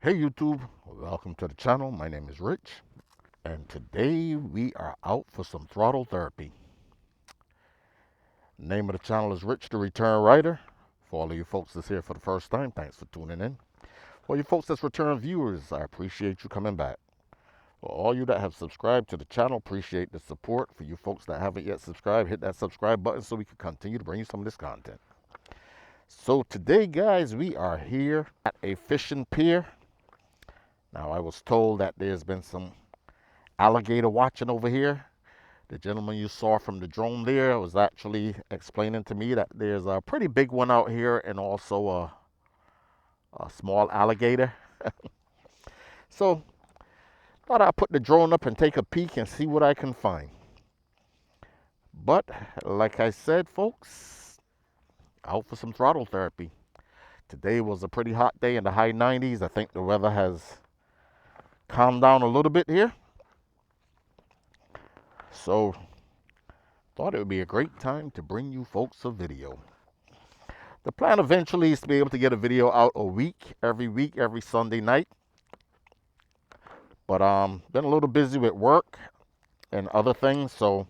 Hey YouTube, welcome to the channel. My name is Rich, and today we are out for some throttle therapy. Name of the channel is Rich the Return Rider. For all of you folks that's here for the first time, thanks for tuning in. For you folks that's return viewers, I appreciate you coming back. For all you that have subscribed to the channel, appreciate the support. For you folks that haven't yet subscribed, hit that subscribe button so we can continue to bring you some of this content. So today, guys, we are here at a fishing pier. Now, I was told that there's been some alligator watching over here. The gentleman you saw from the drone there was actually explaining to me that there's a pretty big one out here and also a small alligator. So thought I'd put the drone up and take a peek and see what I can find. But like I said, folks, out for some throttle therapy. Today was a pretty hot day in the high 90s. I think the weather has calmed down a little bit here. So thought it would be a great time to bring you folks a video. The plan eventually is to be able to get a video out a week, every Sunday night. But been a little busy with work and other things, so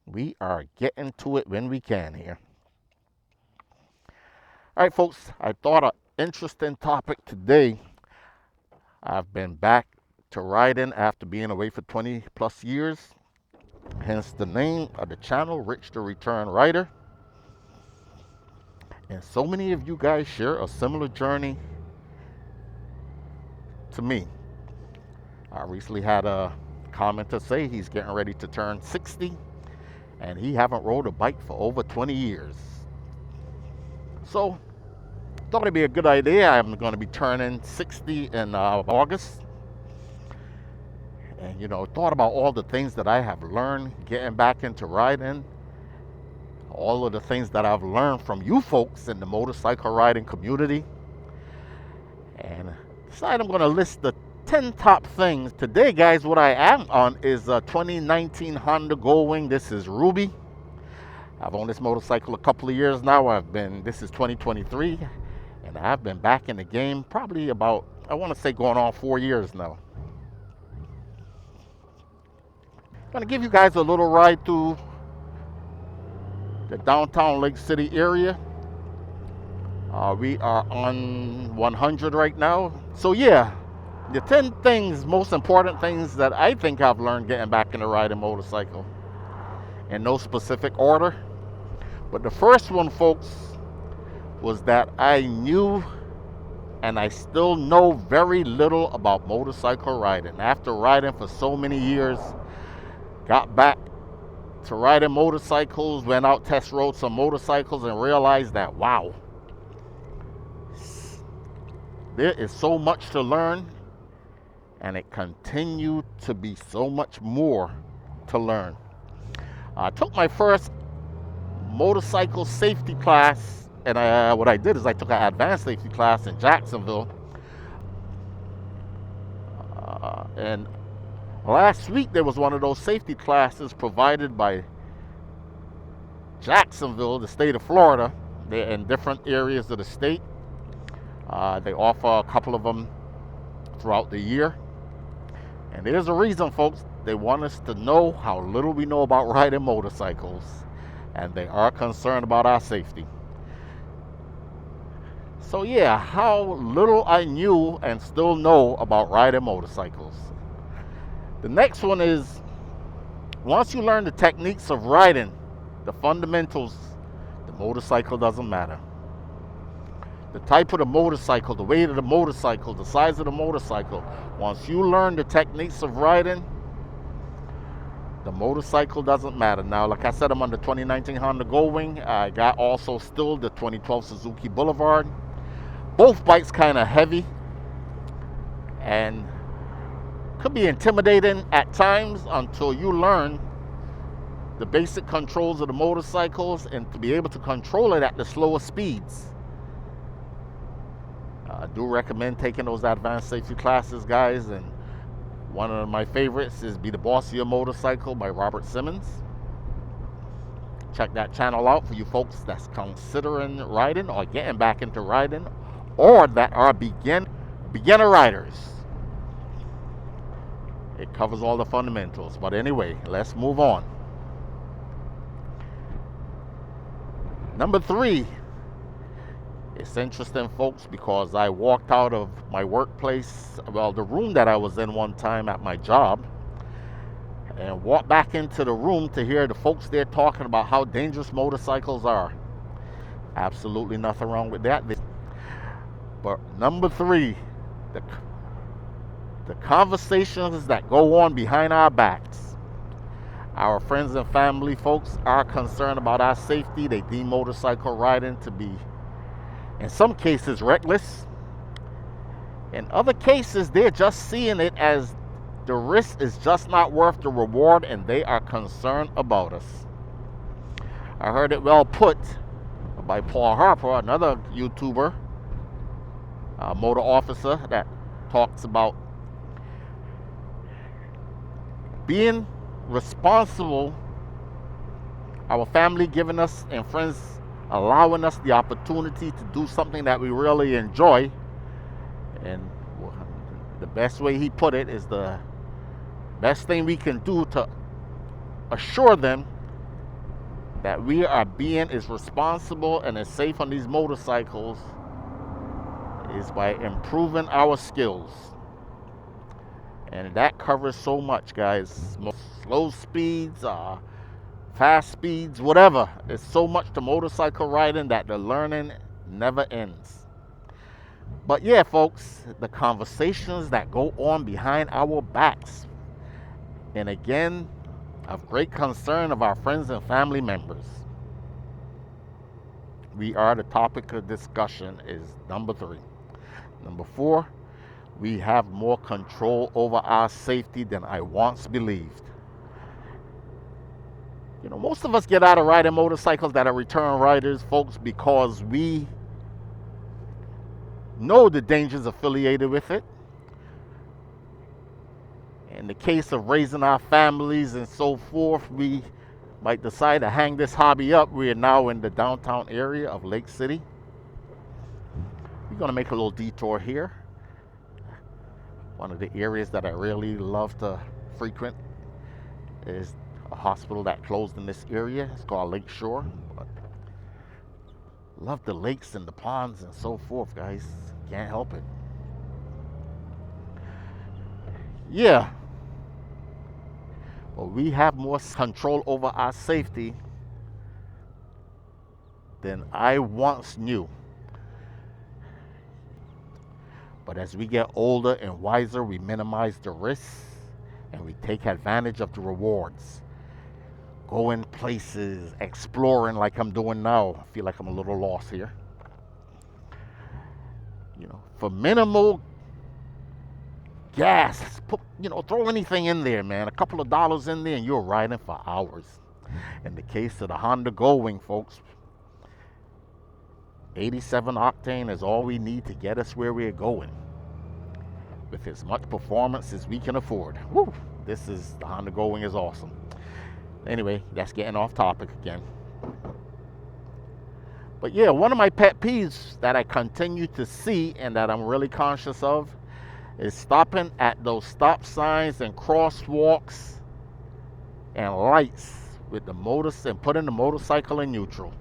we are getting to it when we can here. All right, folks, I thought an interesting topic today. I've been back to riding after being away for 20 plus years. Hence the name of the channel, Rich the Return Rider. And so many of you guys share a similar journey to me. I recently had a commenter say he's getting ready to turn 60 and he haven't rode a bike for over 20 years. So thought it'd be a good idea. I'm going to be turning 60 in August. And thought about all the things that I have learned getting back into riding, all of the things that I've learned from you folks in the motorcycle riding community, and decided I'm going to list the 10 top things. Today, guys, what I am on is a 2019 Honda Goldwing. This is Ruby. I've owned this motorcycle a couple of years now. This is 2023, and I've been back in the game probably about, I want to say, going on 4 years now. I'm going to give you guys a little ride through the downtown Lake City area. We are on 100 right now. So yeah, the 10 things, most important things that I think I've learned getting back into riding motorcycle. In no specific order. But the first one, folks, was that I knew and I still know very little about motorcycle riding. After riding for so many years, got back to riding motorcycles, went out, test rode some motorcycles, and realized that, wow, there is so much to learn, and it continued to be so much more to learn. I took my first motorcycle safety class, and what I did is I took an advanced safety class in Jacksonville. And last week there was one of those safety classes provided by Jacksonville, the state of Florida. They're in different areas of the state. They offer a couple of them throughout the year. And there's a reason, folks. They want us to know how little we know about riding motorcycles. And they are concerned about our safety. So yeah, how little I knew and still know about riding motorcycles. The next one is, once you learn the techniques of riding, the fundamentals, the motorcycle doesn't matter. The type of the motorcycle, the weight of the motorcycle, the size of the motorcycle. Once you learn the techniques of riding, the motorcycle doesn't matter. Now, like I said, I'm on the 2019 Honda Goldwing. I got also still the 2012 Suzuki Boulevard. Both bikes kind of heavy and could be intimidating at times until you learn the basic controls of the motorcycles and to be able to control it at the slower speeds. I do recommend taking those advanced safety classes, guys, and one of my favorites is Be the Boss of Your Motorcycle by Robert Simmons. Check that channel out for you folks that's considering riding or getting back into riding, or that are beginner riders. It covers all the fundamentals. But anyway, let's move on. Number 3. It's interesting, folks, because I walked out of my workplace, well, the room that I was in one time at my job, and walked back into the room to hear the folks there talking about how dangerous motorcycles are. Absolutely nothing wrong with that. But number 3, the conversations that go on behind our backs. Our friends and family folks are concerned about our safety. They deem motorcycle riding to be, in some cases, reckless. In other cases, they're just seeing it as the risk is just not worth the reward, and they are concerned about us. I heard it well put by Paul Harper, another YouTuber, motor officer, that talks about being responsible, our family giving us and friends allowing us the opportunity to do something that we really enjoy. And the best way he put it is the best thing we can do to assure them that we are being as responsible and as safe on these motorcycles is by improving our skills. And that covers so much, guys. Slow speeds, fast speeds, whatever. It's so much to motorcycle riding that the learning never ends. But yeah, folks, the conversations that go on behind our backs, and again, of great concern of our friends and family members. We are the topic of discussion is number 3. Number 4, we have more control over our safety than I once believed. You know, most of us get out of riding motorcycles that are return riders, folks, because we know the dangers affiliated with it. In the case of raising our families and so forth, we might decide to hang this hobby up. We are now in the downtown area of Lake City. We're going to make a little detour here. One of the areas that I really love to frequent is a hospital that closed in this area. It's called Lake Shore. But love the lakes and the ponds and so forth, guys. Can't help it. Yeah. But we have more control over our safety than I once knew. But as we get older and wiser, we minimize the risks and we take advantage of the rewards. Going places, exploring like I'm doing now. I feel like I'm a little lost here. You know, for minimal gas, throw anything in there, man. A couple of dollars in there and you're riding for hours. In the case of the Honda Goldwing, folks, 87 octane is all we need to get us where we're going, with as much performance as we can afford. Woo! The Honda Goldwing is awesome. Anyway, that's getting off topic again. But yeah, one of my pet peeves that I continue to see and that I'm really conscious of is stopping at those stop signs and crosswalks and lights with the and putting the motorcycle in neutral.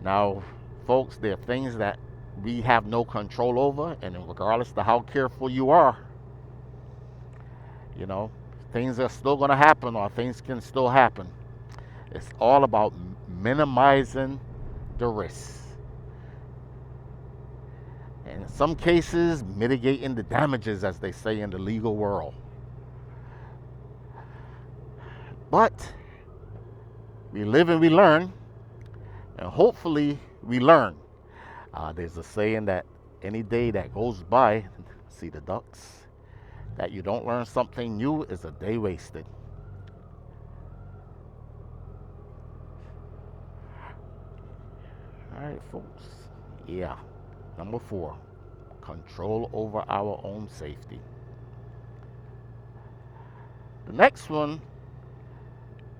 Now, folks, there are things that we have no control over, and regardless of how careful you are, things are still going to happen, or things can still happen. It's all about minimizing the risks. And in some cases, mitigating the damages, as they say in the legal world. But we live and we learn, and hopefully we learn. There's a saying that any day that goes by, see the ducks, that you don't learn something new is a day wasted. All right, folks. Yeah. Number 4, control over our own safety. The next one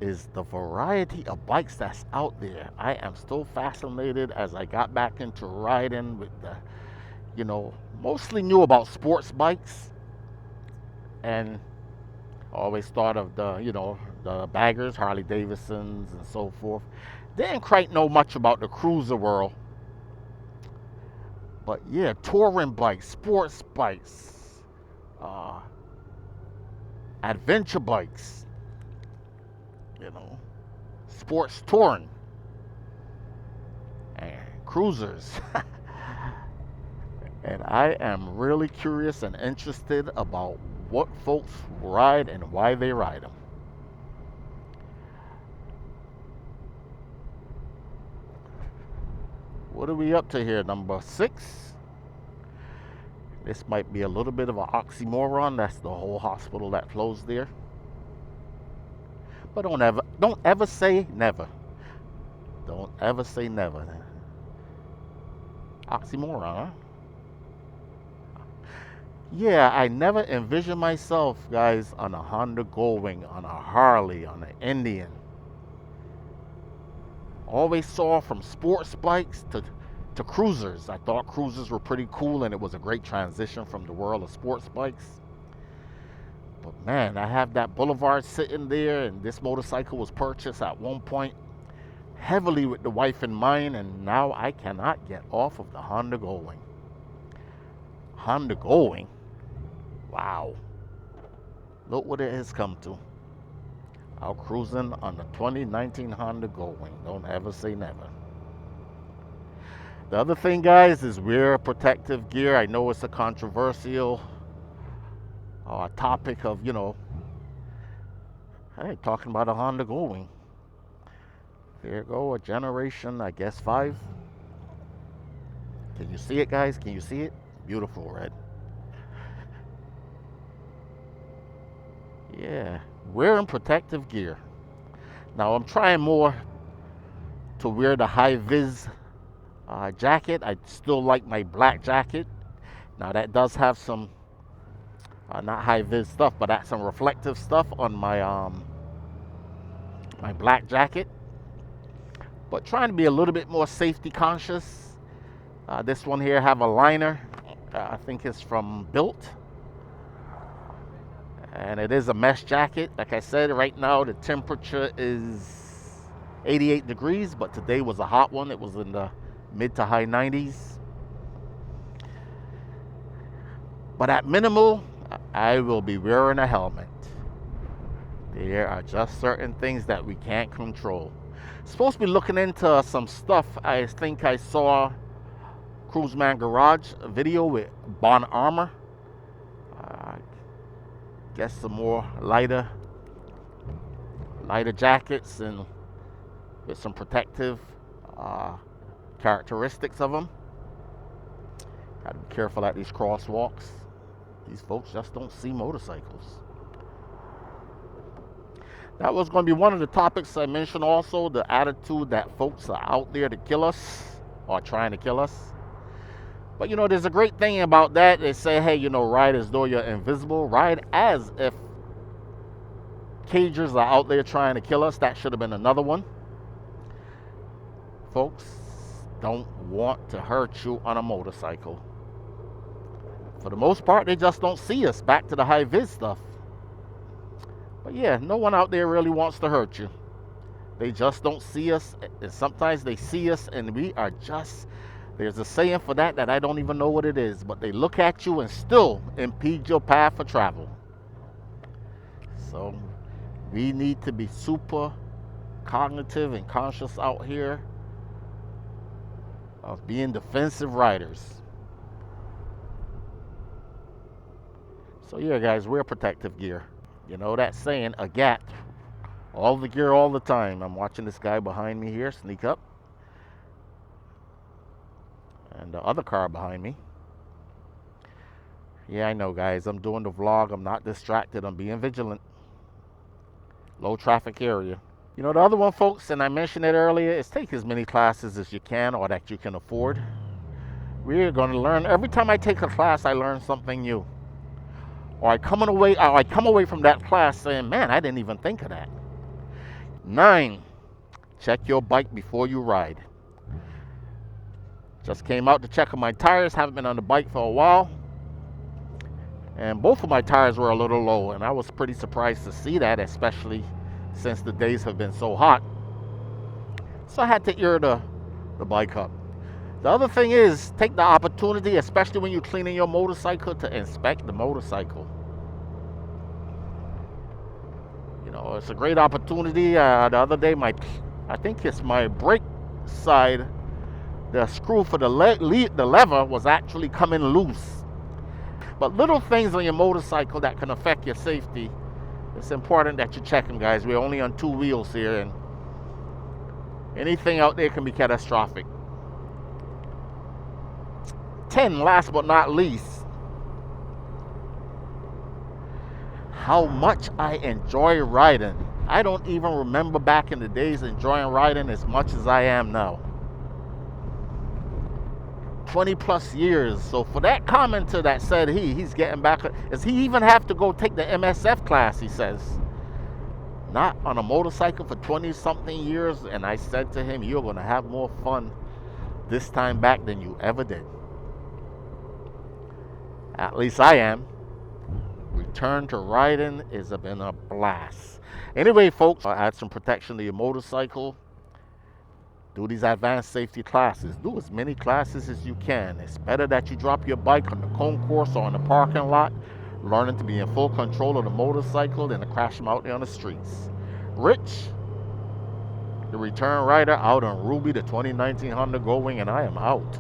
is the variety of bikes that's out there. I am still fascinated as I got back into riding with the, mostly knew about sports bikes, and always thought of the baggers, Harley Davidsons and so forth. Didn't quite know much about the cruiser world. But yeah, touring bikes, sports bikes, uh, adventure bikes, sports touring, and cruisers. And I am really curious and interested about what folks ride and why they ride them. What are we up to here? Number 6. This might be a little bit of an oxymoron. That's the whole hospital that closed there. But don't ever say never. Don't ever say never. Oxymoron, huh? Yeah, I never envisioned myself, guys, on a Honda Goldwing, on a Harley, on an Indian. Always saw from sports bikes to cruisers. I thought cruisers were pretty cool, and it was a great transition from the world of sports bikes. But man, I have that Boulevard sitting there, and this motorcycle was purchased at one point heavily with the wife in mind, and now I cannot get off of the Honda Goldwing. Honda Goldwing? Wow. Look what it has come to. Out cruising on the 2019 Honda Goldwing. Don't ever say never. The other thing, guys, is wear protective gear. I know it's a controversial topic of, hey, talking about a Honda Goldwing. There you go, a generation, I guess, 5. Can you see it, guys? Can you see it? Beautiful red. Yeah, wearing protective gear. Now I'm trying more to wear the high-vis jacket. I still like my black jacket. Now that does have some, not high-vis stuff, but that's some reflective stuff on my my black jacket. But trying to be a little bit more safety conscious. This one here have a liner. I think it's from Built. And it is a mesh jacket. Like I said, right now the temperature is 88 degrees, but today was a hot one. It was in the mid to high 90s. But at minimal, I will be wearing a helmet. There are just certain things that we can't control. Supposed to be looking into some stuff. I think I saw Cruiseman Garage a video with Bon Armor. Guess some more lighter jackets and with some protective characteristics of them. Gotta be careful at these crosswalks. These folks just don't see motorcycles. That was going to be one of the topics I mentioned also, the attitude that folks are out there to kill us or trying to kill us. But there's a great thing about that. They say, hey, ride as though you're invisible. Ride as if cagers are out there trying to kill us. That should have been another one. Folks don't want to hurt you on a motorcycle. For the most part, they just don't see us. Back to the high-vis stuff. But yeah, no one out there really wants to hurt you. They just don't see us. And sometimes they see us and we are just... There's a saying for that I don't even know what it is. But they look at you and still impede your path of travel. So we need to be super cognitive and conscious out here of being defensive riders. So yeah, guys, wear protective gear. You know that saying, a GAT. All the gear all the time. I'm watching this guy behind me here sneak up. And the other car behind me. Yeah, I know, guys. I'm doing the vlog. I'm not distracted. I'm being vigilant. Low traffic area. The other one, folks, and I mentioned it earlier, is take as many classes as you can or that you can afford. We're going to learn. Every time I take a class, I learn something new. Or I come away from that class saying, man, I didn't even think of that. 9. Check your bike before you ride. Just came out to check on my tires. Haven't been on the bike for a while. And both of my tires were a little low. And I was pretty surprised to see that, especially since the days have been so hot. So I had to ear the bike up. The other thing is, take the opportunity, especially when you're cleaning your motorcycle, to inspect the motorcycle. You know, it's a great opportunity. The other day, I think it's my brake side, the screw for the lever was actually coming loose. But little things on your motorcycle that can affect your safety, it's important that you check them, guys. We're only on 2 wheels here, and anything out there can be catastrophic. 10, last but not least, how much I enjoy riding. I don't even remember back in the days enjoying riding as much as I am now. 20 plus years. So for that commenter that said he's getting back, does he even have to go take the MSF class, he says? Not on a motorcycle for 20 something years. And I said to him, you're going to have more fun this time back than you ever did. At least I am. Return to riding has been a blast. Anyway, folks, add some protection to your motorcycle. Do these advanced safety classes. Do as many classes as you can. It's better that you drop your bike on the concourse or in the parking lot, learning to be in full control of the motorcycle than to crash them out there on the streets. Rich, the return rider, out on Ruby, the 2019 Honda Goldwing, and I am out.